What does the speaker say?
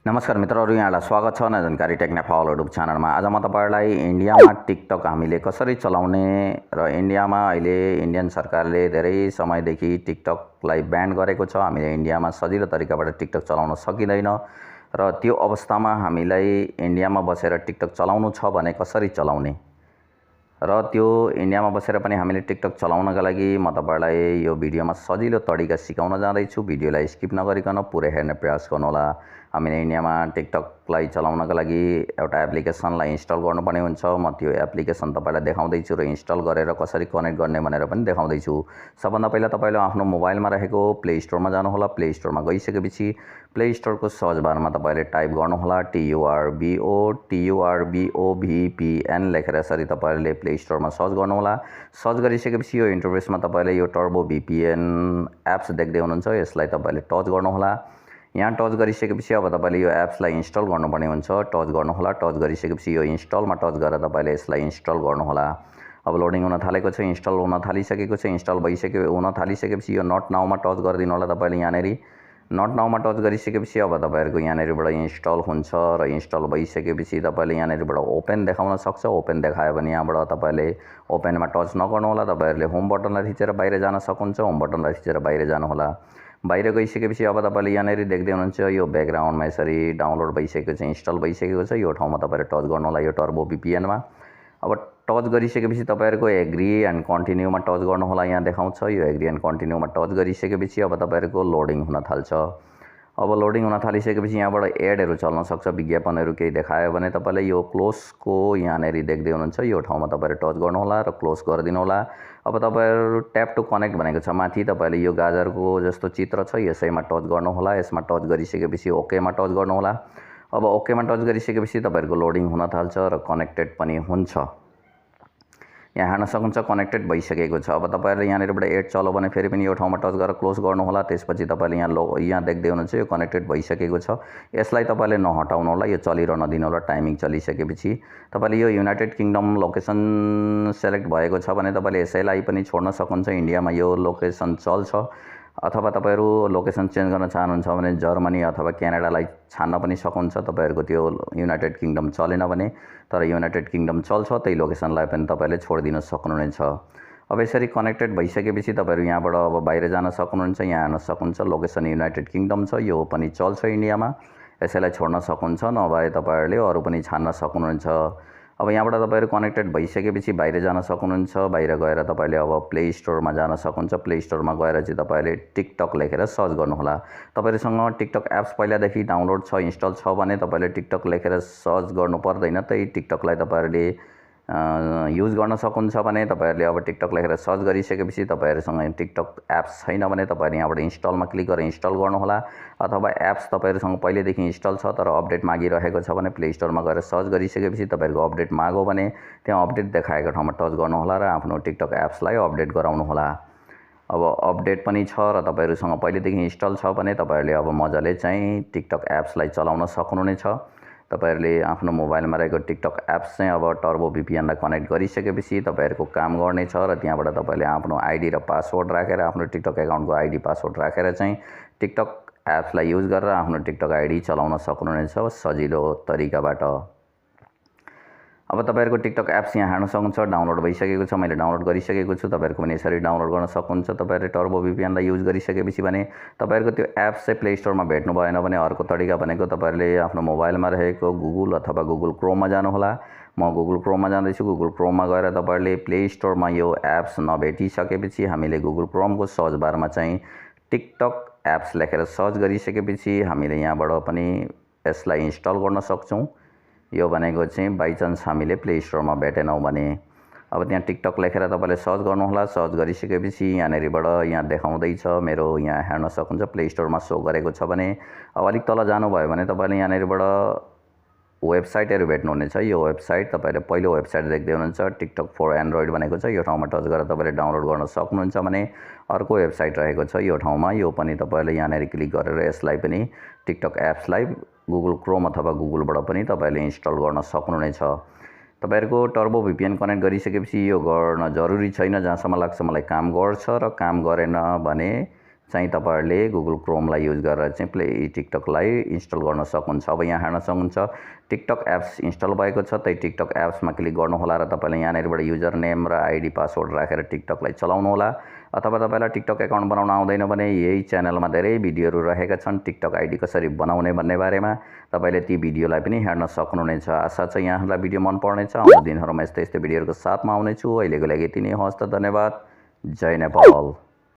नमस्कार मित्रहरू, यहाँलाई स्वागत छ नयाँ जानकारी टेक्नेपाल युट्युब च्यानलमा। आज म तपाईहरुलाई इन्डियामा टिकटक हामीले कसरी चलाउने र इन्डियामा अहिले इन्डियन सरकारले धेरै समयदेखि टिकटकलाई ब्यान गरेको छ। हामीले इन्डियामा सजिलो तरिकाबाट टिकटक चलाउन सकिँदैन र त्यो अवस्थामा हामीलाई इन्डियामा बसेर टिकटक चलाउनु छ भने कसरी चलाउने र त्यो इन्डियामा बसेर पनि हामीले टिकटक चलाउनका लागि म तपाईहरुलाई यो भिडियोमा सजिलो तरिका सिकाउन जाँदैछु। भिडियोलाई स्किप नगरिकन पुरै हेर्ने प्रयास गर्नुहोला। हामीले इन्डियामा टिकटकलाई चलाउनका लागि एउटा एप्लिकेसनलाई इन्स्टल गर्नुपर्ने हुन्छ। म त्यो एप्लिकेसन तपाईलाई देखाउँदैछु र इन्स्टल गरेर कसरी कनेक्ट गर्ने भनेर पनि देखाउँदैछु। सबभन्दा पहिला तपाईले आफ्नो मोबाइलमा रहेको प्ले स्टोरमा जानुहोला। प्ले स्टोरमा गइसकेपछि प्ले स्टोरको सर्च बारमा तपाईले टाइप गर्नुहोला TURBOVPN लेखेर यसरी तपाईले प्ले स्टोरमा सर्च गर्नुहोला। सर्च गरिसकेपछि यो इन्टरफेसमा तपाईले यो टर्बो VPN एप्स देख्दै हुनुहुन्छ, यसलाई तपाईले टच गर्नुहोला। यहाँ टच गरिसकेपछि अब तपाईले यो एप्सलाई इन्स्टल गर्नुपर्ने हुन्छ। टच गर्नुहोला। टच गरिसकेपछि यो इन्स्टलमा टच गरेर तपाईले यसलाई इन्स्टल गर्नुहोला। अब लोडिङ हुन थालेको छ, इन्स्टल हुन थालिसकेको छ। इन्स्टल हुन थालिसकेपछि यो नट नाउमा टच गरिदिनु होला तपाईले। यहाँनेरि नट नाउमा टच गरिसकेपछि अब तपाईहरुको यहाँनेरिबाट इन्स्टल हुन्छ र इन्स्टल भइसकेपछि तपाईले यहाँनेरिबाट ओपन देखाउन सक्छ। ओपन देखायो भने यहाँबाट तपाईले ओपनमा टच नगर्नु होला। तपाईहरुले होम बटनलाई थिचेर बाहिर जान सक्नुहुन्छ। होम बटनलाई थिचेर बाहिर जानु होला। बाहिर गइसकेपछि अब तपाईले यहाँनेरि देख्दै हुनुहुन्छ यो ब्याकग्राउन्डमा यसरी डाउनलोड भइसकेको छ, इन्स्टल भइसकेको छ। यो ठाउँमा तपाईले टच गर्नु होला यो टर्बो VPNमा। अब टच गरिसकेपछि तपाईहरुको एग्री एन्ड कन्टिन्यूमा टच गर्नु होला। यहाँ देखाउँछ यो एग्री एन्ड कन्टिन्यूमा टच गरिसकेपछि अब तपाईहरुको लोडिङ हुन थाल्छ। अब लोडिङ हुन थालिसकेपछि यहाँबाट एडहरु चल्न सक्छ, विज्ञापनहरु केही देखायो भने तपाईले यो क्लोजको यहाँनेरि देख्दै हुनुहुन्छ यो ठाउँमा तपाईले टच गर्नु होला र क्लोज गरिदिनु होला। अब तपाईहरु ट्याप टु कनेक्ट भनेको छ माथि, तपाईले यो गाजरको जस्तो चित्र छ यसैमा टच गर्नु होला। यसमा टच गरिसकेपछि ओकेमा टच गर्नु होला। अब ओकेमा टच गरिसकेपछि तपाईहरुको लोडिङ हुन थाल्छ र कनेक्टेड पनि हुन्छ। यहाँ हेर्न सक्नुहुन्छ कनेक्टेड भइसकेको छ। अब तपाईहरुले यहाँनेरिबाट एड चल्यो भने फेरि पनि यो ठाउँमा टच गरेर क्लोज गर्नु होला। त्यसपछि तपाईले यहाँ देख्दै हुनुहुन्छ यो कनेक्टेड भइसकेको छ। यसलाई तपाईले नहटाउनु होला, यो चलिरहन दिनु होला। टाइमिङ चलिसकेपछि तपाईले यो युनाइटेड किंगडम लोकेसन सेलेक्ट भएको छ भने तपाईले यसैलाई पनि छोड्न सक्नुहुन्छ। इन्डियामा यो लोकेसन चल्छ। अथवा तपाईहरु लोकेसन चेन्ज गर्न चाहनुहुन्छ भने जर्मनी अथवा क्यानाडालाई छान्न पनि सक्नुहुन्छ। तपाईहरुको त्यो युनाइटेड किंगडम चलेन भने, तर युनाइटेड किंगडम चल्छ त्यही लोकेसनलाई पनि तपाईले छोडिदिन सक्नुहुनेछ। अब यसरी कनेक्टेड भइसकेपछि तपाईहरु यहाँबाट अब बाहिर जान सक्नुहुन्छ। यहाँ हेर्न सक्नुहुन्छ लोकेसन युनाइटेड किंगडम छ, यो पनि चल्छ इन्डियामा। यसैलाई छोड्न सक्नुहुन्छ, नभए तपाईहरुले अरु पनि छान्न सक्नुहुन्छ। अब यहाँबाट तपाईहरु कनेक्टेड भइसकेपछि बाहिर जान सक्नुहुन्छ। बाहिर गएर तपाईले अब प्ले स्टोरमा जान सक्नुहुन्छ। प्ले स्टोरमा गएर चाहिँ तपाईले टिकटक लेखेर सर्च गर्नु होला। तपाईहरुसँग टिकटक एप्स पहिलादेखि डाउनलोड छ, इन्स्टल छ भने तपाईले टिकटक लेखेर सर्च गर्नु पर्दैन। त्यही टिकटकलाई तपाईहरुले युज गर्न सक्नुहुन्छ भने तपाईहरुले अब टिकटक लेखेर सर्च गरिसकेपछि तपाईहरुसँग टिकटक एप्स छैन भने तपाईहरु यहाँबाट इन्स्टलमा क्लिक गरेर इन्स्टल गर्नु होला। अथवा एप्स तपाईहरुसँग पहिलेदेखि इन्स्टल छ तर अपडेट मागिरहेको छ भने प्ले स्टोरमा गएर सर्च गरिसकेपछि तपाईहरुको अपडेट माग्यो भने त्यहाँ अपडेट देखाएको ठाउँमा टच गर्नु होला र आफ्नो टिकटक एप्सलाई अपडेट गराउनु होला। अब अपडेट पनि छ र तपाईहरुसँग पहिलेदेखि इन्स्टल छ भने तपाईहरुले अब मजाले चाहिँ टिकटक एप्सलाई चलाउन सक्नुहुनेछ। तपाईहरुले आफ्नो मोबाइलमा रहेको टिकटक एप्स चाहिँ अब टर्बो VPNलाई कनेक्ट गरिसकेपछि तपाईहरुको काम गर्ने छ र त्यहाँबाट तपाईले आफ्नो आइडी र पासवर्ड राखेर आफ्नो टिकटक एकाउन्टको आइडी पासवर्ड राखेर चाहिँ टिकटक एप्सलाई युज गरेर आफ्नो टिकटक आइडी चलाउन सक्नुहुनेछ सजिलो तरिकाबाट। अब तपाईहरुको टिकटक एप्स यहाँ हेर्न सक्नुहुन्छ डाउनलोड भइसकेको छ। मैले डाउनलोड गरिसकेको छु। तपाईहरुको पनि यसरी डाउनलोड गर्न सक्नुहुन्छ। तपाईहरुले टर्बो VPNलाई युज गरिसकेपछि भने तपाईहरुको त्यो एप्स चाहिँ प्ले स्टोरमा भेट्नु भएन भने अर्को तरिका भनेको तपाईहरुले आफ्नो मोबाइलमा रहेको गुगल अथवा गुगल क्रोममा जानु होला। म गुगल क्रोममा जाँदैछु। गुगल क्रोममा गएर तपाईहरुले प्ले स्टोरमा यो एप्स नभेटिसकेपछि हामीले गुगल क्रोमको सर्च बारमा चाहिँ टिकटक एप्स लेखेर सर्च गरिसकेपछि हामीले यहाँबाट पनि यसलाई इन्स्टल गर्न सक्छौं। यो भनेको चाहिँ बाइ चान्स हामीले प्ले स्टोरमा भेटेनौं भने अब त्यहाँ टिकटक लेखेर तपाईले सर्च गर्नु होला। सर्च गरिसकेपछि यहाँनेरिबाट यहाँ देखाउँदै छ, मेरो यहाँ हेर्न सक्नुहुन्छ प्ले स्टोरमा सो गरेको छ भने अब अलिक तल जानुभयो भने तपाईले यहाँनेरिबाट वेबसाइटहरु भेट्नुहुनेछ। यो वेबसाइट तपाईले पहिलो वेबसाइट देख्दै हुनुहुन्छ टिकटक फर एन्ड्रोइड भनेको छ। यो ठाउँमा टच गरेर तपाईले डाउनलोड गर्न सक्नुहुन्छ भने अर्को वेबसाइट रहेको छ यो ठाउँमा। यो पनि तपाईले यहाँनेरि क्लिक गरेर यसलाई पनि टिकटक एप्सलाई गुगल क्रोम अथवा गुगलबाट पनि तपाईले इन्स्टल गर्न सक्नुहुनेछ। तपाईहरुको टर्बो VPN कनेक्ट गरिसकेपछि यो गर्न जरुरी छैन। जहाँसम्म लाग्छ मलाई काम गर्छ र काम गरेन भने चाहिँ तपाईहरुले गुगल क्रोमलाई युज गरेर चाहिँ टिकटकलाई इन्स्टल गर्न सक्नुहुन्छ। अब यहाँ हेर्न सक्नुहुन्छ टिकटक एप्स इन्स्टल भएको छ। त्यही टिकटक एप्समा क्लिक गर्नु होला र तपाईले यहाँनेरबाट युजर नेम र आईडी पासवर्ड राखेर टिकटकलाई चलाउनु होला। अथवा तपाईलाई टिकटक एकाउन्ट बनाउन आउँदैन भने यही च्यानलमा धेरै भिडियोहरु रहेका छन् टिकटक आईडी कसरी बनाउने भन्ने बारेमा। तपाईले ती भिडियोलाई पनि हेर्न सक्नुहुनेछ। आशा छ यहाँलाई भिडियो मन पर्नेछ। आउँदो दिनहरुमा यस्तै भिडियोहरुको साथमा आउनेछु। अहिलेको लागि यति नै। हस्त धन्यवाद। जय नेपाल।